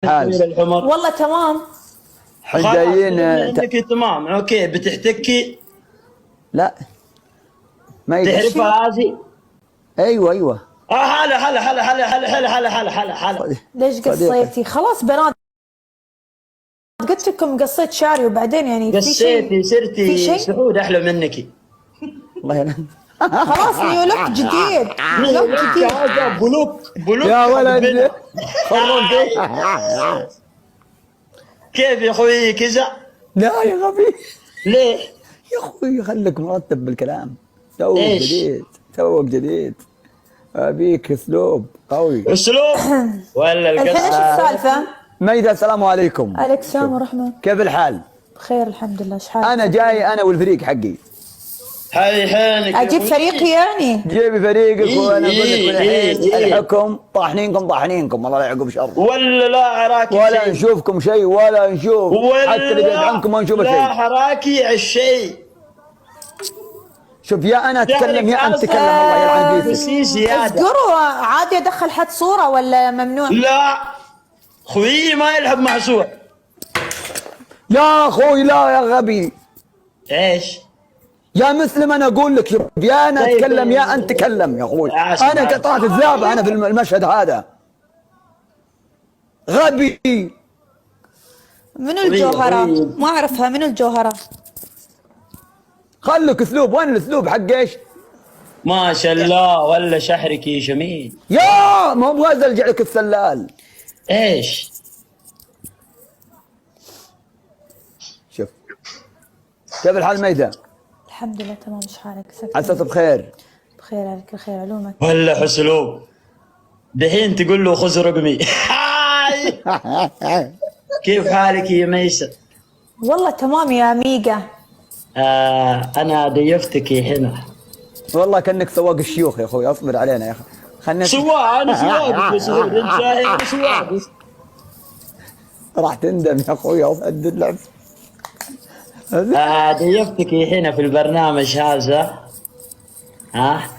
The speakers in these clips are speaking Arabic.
حال الحمر والله تمام. حين جايين عندك تمام اوكي بتحتكي لا ما يدري. تعرفها هذه؟ ايوه هلا ليش صديقي. قصيتي؟ خلاص بنات قلت لكم قصيت شعري وبعدين يعني في شيء قصيتي في صرتي شيء سعود احلى منك. الله يلا. خلاص نيو لوك جديد لوك جديد. هذا بلوك يا ولد حبنا. خربتي. كيف يا اخوي كذا؟ لا يا غبي ليه؟ يا اخوي خليك مرتب بالكلام. توك إيش؟ جديد توك جديد ابيك اسلوب قوي. اسلوب ولا الحين ايش القصه؟ السالفة؟ ميدة السلام عليكم. عليك السلام ورحمة. كيف الحال؟ بخير الحمد لله. ايش حالك؟ انا جاي انا والفريق حقي. هاي حينك يا اجيب أخوي. فريقي يعني. جيبي فريقك وانا اقول لك إيه، من الحين إيه. الحكم طاحنينكم الله لا يعقب شر. ولا لا عراكي ولا شيء. نشوفكم شيء ولا نشوف ولا حتى اللي بعيد عنكم ما نشوفه لا شيء. حراكي على الشيء. شوف يا انا اتكلم يا انت تكلم الله يلعن بيتك. في زياده. اذكروا عادي ادخل حد صورة ولا ممنوع؟ لا خويي ما يلعب مع صور. يا اخوي لا يا غبي ايش؟ يا مسلم انا اقول لك يا انا طيب، اتكلم يا انت تكلم يا اخوي. عاشق، انا عاشق. قطعت الذابه انا في المشهد هذا. غبي منو الجوهرة؟ ما اعرفها. منو الجوهرة؟ خلك اسلوب. وين الاسلوب حق ايش؟ ما شاء الله ولا شحرك يا جميل. يا ما ابغى ازلج لك السلال. ايش؟ شوف كيف الحال ميدة؟ الحمد لله تمام. ايش حالك؟ عساك بخير. بخير عليك بخير علومك. ولا حسلوب دحين تقول له خذ رقمي. كيف حالك يا ميسة؟ والله تمام يا ميجا. انا ضيفتك هنا. والله كانك سواق الشيوخ يا اخوي. اصبر علينا يا اخي خلنا سواق انا سواق بس انت شايف انا سواق بس. راح تندم يا اخوي قد اللعب. ضيفتك هنا في البرنامج هذا. ها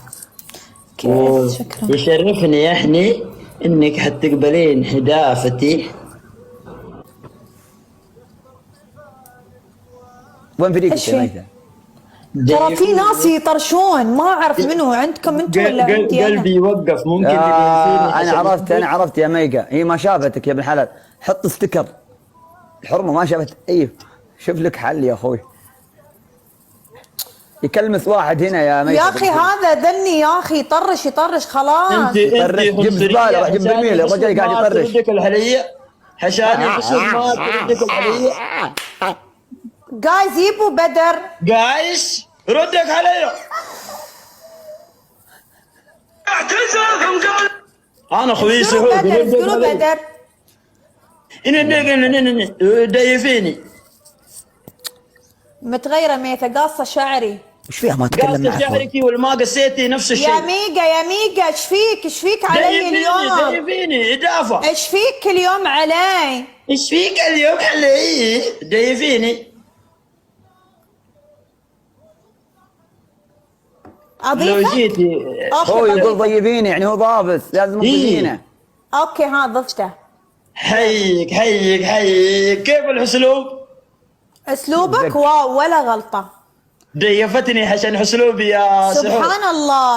كيف؟ شكرا. ويشرفني يعني انك حتقبلين هدافتي. وين فريقك إيش يا في؟ ميدة؟ ترى في ناس يطرشون ما اعرف منو عندكم انتم ولا عندي انا. قلبي يوقف ممكن تديني انا عرفت يا ميجا. هي ما شافتك يا ابن الحلال. حط ستيكر. الحرمه ما شافت. ايوه شوف لك حل يا اخوي. يكلمس واحد هنا يا ميجا. يا اخي هذا ذني يا اخي يطرش خلاص. انت جيب زباله راح جيب برميل الرجال قاعد يطرش. تردك الحليه حشاني بس ما تردك الحليه. جايز يبوا بدر. جايز ردك علي. انا خوي اذكروا سعود بدر اذكروا بدر. دايفيني متغيره ميته قاصه شعري. ايش فيها ما تكلم قاصة معك؟ شعرك والما قسيتي نفس الشيء. يا ميجا ايش فيك علي اليوم؟ دايفيني اضافه. ايش فيك اليوم علي؟ ايش فيك اليوم علي؟ دايفيني. لو اضيفك؟ جيتي هو اوكي يقول ضيبيني يعني هو ضابط لازم تضيبينه. اوكي ها ضفته. حيك كيف الاسلوب؟ اسلوبك واو ولا غلطه. ضيفتني عشان اسلوبي يا سعود.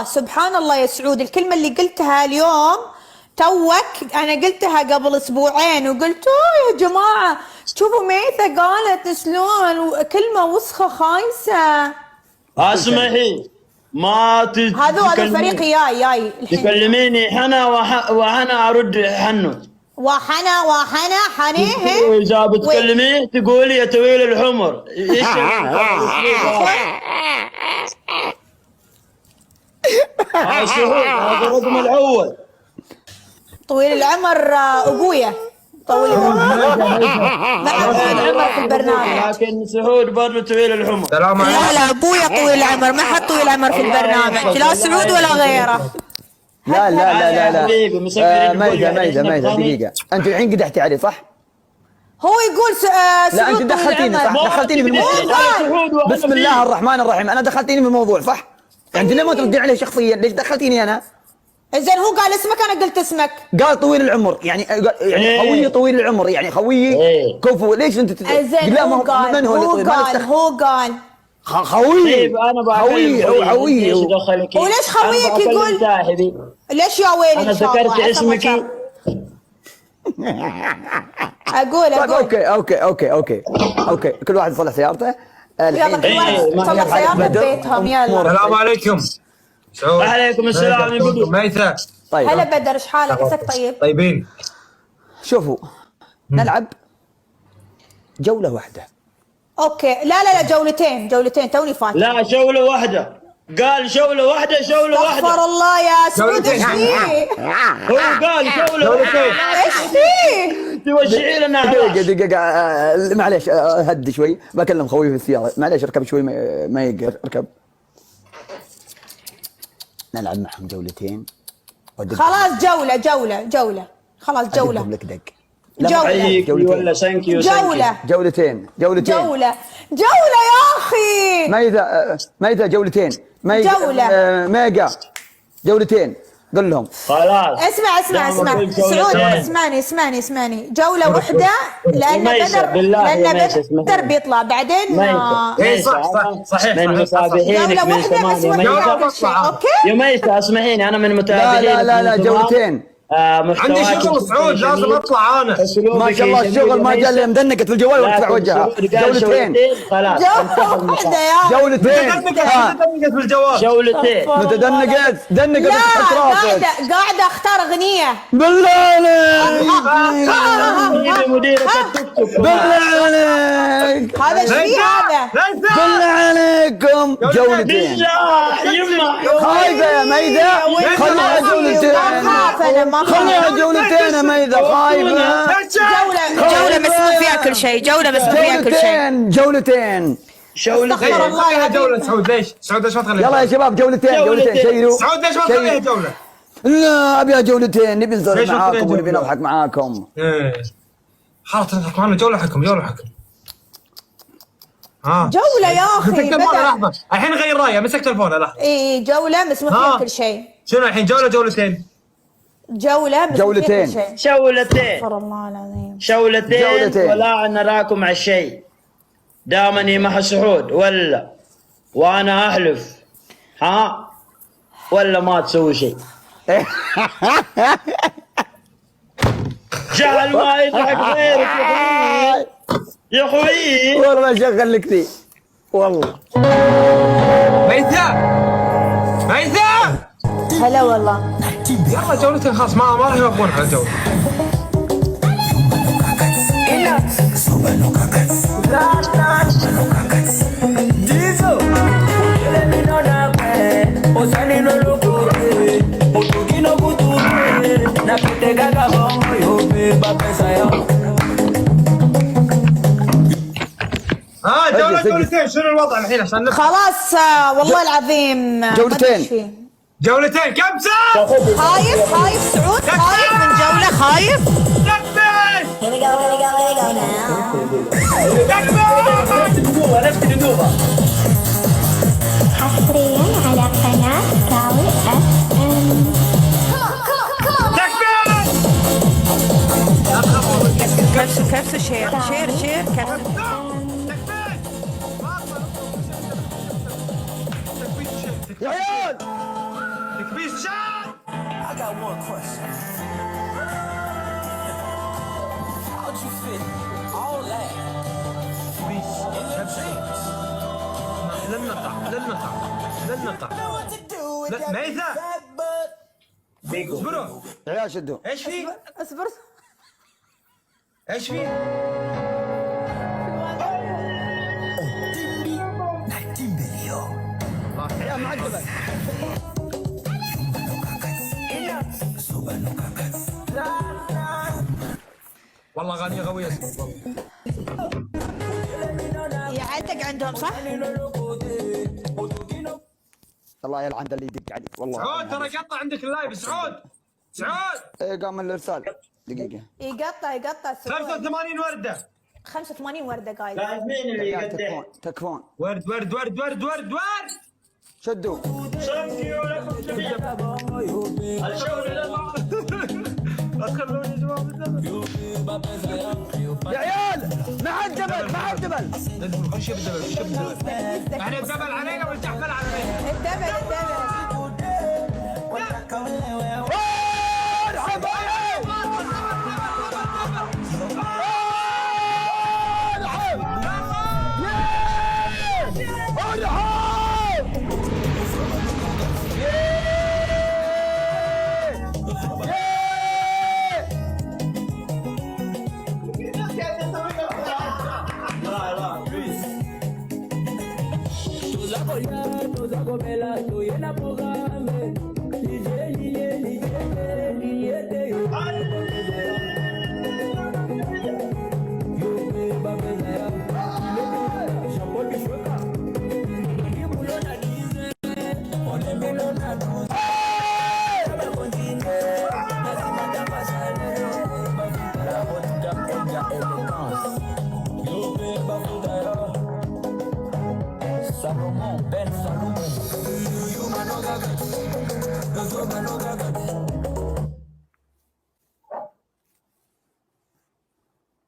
سبحان الله يا سعود. الكلمة اللي قلتها اليوم توك أنا قلتها قبل أسبوعين وقلت يا جماعة شوفوا ميثة قالت شلون كلمة وسخة خايسة. اسمعي ما هذا فريقي جاي الحين. تكلميني حنا وحنا ارد حنو. وحنا حنيه. واذا بتكلمي تقولي يا طويل العمر. ايش هذا الرقم الاول. طويل العمر أبويا طويل العمر. طويل العمر في البرنامج. لكن سعود برضه طويل العمر. لا أبويا طويل العمر. ما حد طويل العمر في البرنامج لا سعود ولا غيره. لا ميدة دقيقة. انت الحين قدحتي علي صح؟ هو يقول لا سعود انت دخلتيني طويل صح؟ العمر. دخلتيني في الموضوع. بسم الله الرحمن الرحيم. انا دخلتيني في الموضوع صح؟ انت ليه ما تردين علي شخصيا؟ ليش دخلتيني انا؟ زين هو قال اسمك انا قلت اسمك. قال طويل العمر يعني إيه. خويي طويل العمر يعني خويي إيه. كفو. ليش انت زين لا هو قال من هو اللي طويل؟ ما نستخ- هو قال خويي طيب انا خويي بعرف خويي ايش دخلك؟ وليش خويك أنا بكلم يقول؟ صاحبي. ليش يا ويلي انا ان شاء الله ذكرت عسى ما اسمك. شاء. اقول طيب اوكي كل واحد يصلح سيارته. يلا كل واحد يصلح سيارته ببيتهم. يلا السلام عليكم. سعود. وعليكم السلام يا بدر. ميثة. طيب هلا بدر، ايش حالك؟ عساك طيب؟ طيبين. شوفوا نلعب جولة واحدة. اوكي لا جولتين توني فاكر. لا جولة واحدة. قال جولة واحدة استغفر واحدة. الله يا سعود، ايش جولتين. فيه؟ هو قال جولة واحدة. ايش فيه؟ توجعي لنا دقيقة معليش هدي شوي بكلم خوي في السيارة. معليش اركب شوي ما يقدر اركب. نلعب معهم جولتين. خلاص جولة خلاص جولة. أدقهم لك دق. جولة. حيك جولتين. ولا سانكيو جولة جولتين جولة يا اخي. ميثة جولتين. جولة. ميجا جولتين قل لهم. خلاص. اسمع لما قلت سعود، جولتين. اسمعني جولة واحدة لأن ميسة، بالله يا لأن ميسة اسمعي. بدر بيطلع بعدين. إيه صحيح. من متابعينك جولة من واحدة زمان بس يا ما ميسة. تقول كل شيء، اوكي؟ يا ميسة اسمعيني انا من متابعينك. لا جولتين. عندي شغل سعود لازم اطلع انا. ما شاء الله الشغل ما جاء اللي مدنقت في الجوال وتفتح وجهها. جولتين. خلاص جولة واحدة يا جولتين. متدنقت بالجوال. جولتين. متدنقت دنقت لا تحت راسك. قاعدة اختار اغنية. بالله عليك. مديرة التيك توك. بالله عليك. هذا ايش فيه هذا؟ بالله عليكم جولتين. بالله يما خايفة يا ميثة. خليها جولتين. ما خليها جولتين يا ميثة. خايفة. جولة مسموح فيها كل شيء، جولة مسموح فيها كل شيء. جولتين. استغفر الله خليها العظيم. جولة سعود. ليش؟ سعود ليش ما تخليها؟ يلا يا شباب جولتين شيلوا. سعود ليش ما تخليها جولة؟ لا ابيها جولتين. نبي نسولف ليش ما معاكم تخليها ونبي جولة؟ نضحك معاكم. ايه خلاص تضحك معنا. جولة حكم. ها جولة يا اخي مسك تلفونه بدر. لحظة. الحين غير رايه. مسك تلفونه لحظة. اي جولة مسموح فيها كل شيء. شنو الحين جولتين؟ جولة مسموح فيها جولتين. كل شيء. جولتين. استغفر الله العظيم. جولتين ولا نراكم على الشيء. دامني مع سعود وانا احلف ولا ما تسوي شيء. جعل ما يضحك غيرك يا خوي. والله شغل لك ذي والله. ميثة هلا والله. يلا جولتين خلاص. ما راح يوقفون على الجولة. جولتين. شنو الوضع الحين عشان نفهم؟ خلاص والله العظيم ما جولتين. أدري إيش فيه. جولتين كم ساعة؟ خايف سعود، خايف من جولة، خايف. حصريا على قناة كاوي اف ام. كبسة شير كبسة. يا عيال تكبيس شاد. I got one question. How'd you fit all that in your jeans? للنقع. What to do with لا، that ميثة. fat butt? اصبروا. يا عيال شدوا. ايش في؟ اصبر. ايش في؟ يا معجبة. والله اغاني قوية. يعدق عندهم صح؟ الله يلعن اللي يدق عليك والله. سعود ترى قطع عندك اللايف. سعود ايه قام الارسال. دقيقة. يقطع سعود. 85 وردة. 85 وردة قايل. مين اللي يقدر؟ تكفون. ورد. شدوا. ثانك يو لكم جميعا. الشغل لله. خلوني يا جماعه بالدبل. يا عيال مع الجبل مع الجبل. خش بالدبل خش بالدبل. يعني الدبل علينا والجحفل علينا. الدبل ارحب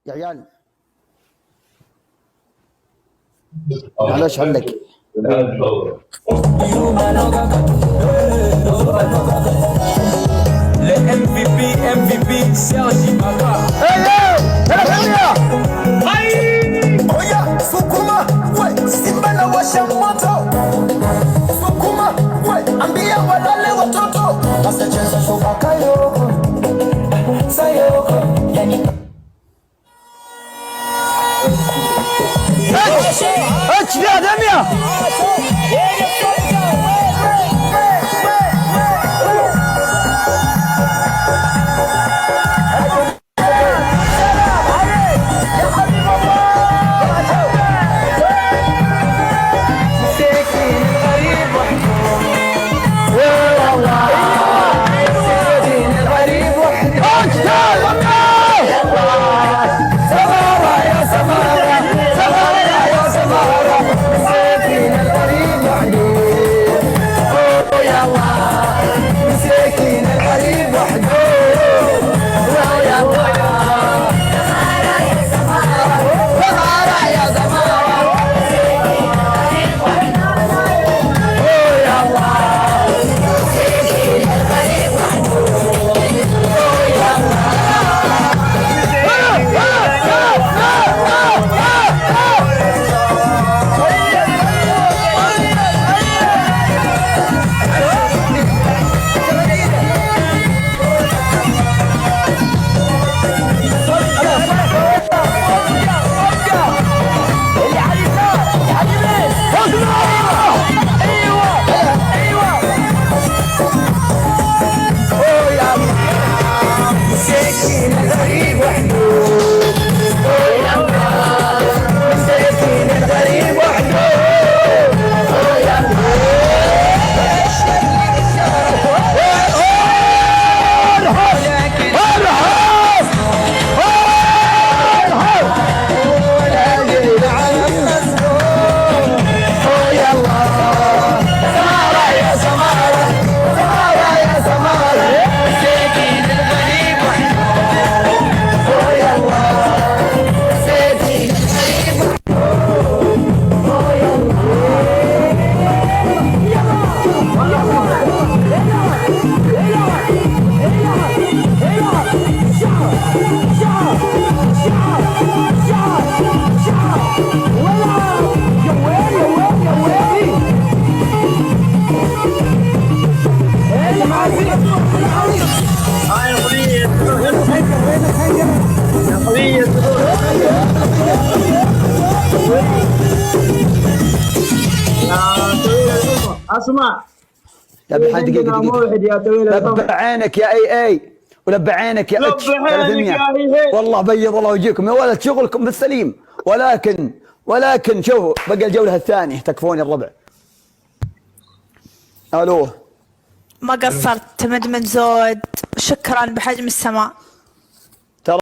يا عيال معلش عنك Le MVP Sergi Baka. Oya sukuma we Simba na washa moto. Sukuma we ambia walale watoto. Basta cheza shoka kayoko. Sayoko yani اتش يا دميه اسمع لبع دقيقة موعد يا طويل لبع عينك يا اي ولبع عينك يا اتش 300 والله بيض الله وجهكم يا ولد شغلكم بالسليم ولكن شوفوا بقى الجولة الثانية تكفوني الربع. الو ما قصرت تمد من زود شكرا بحجم السماء.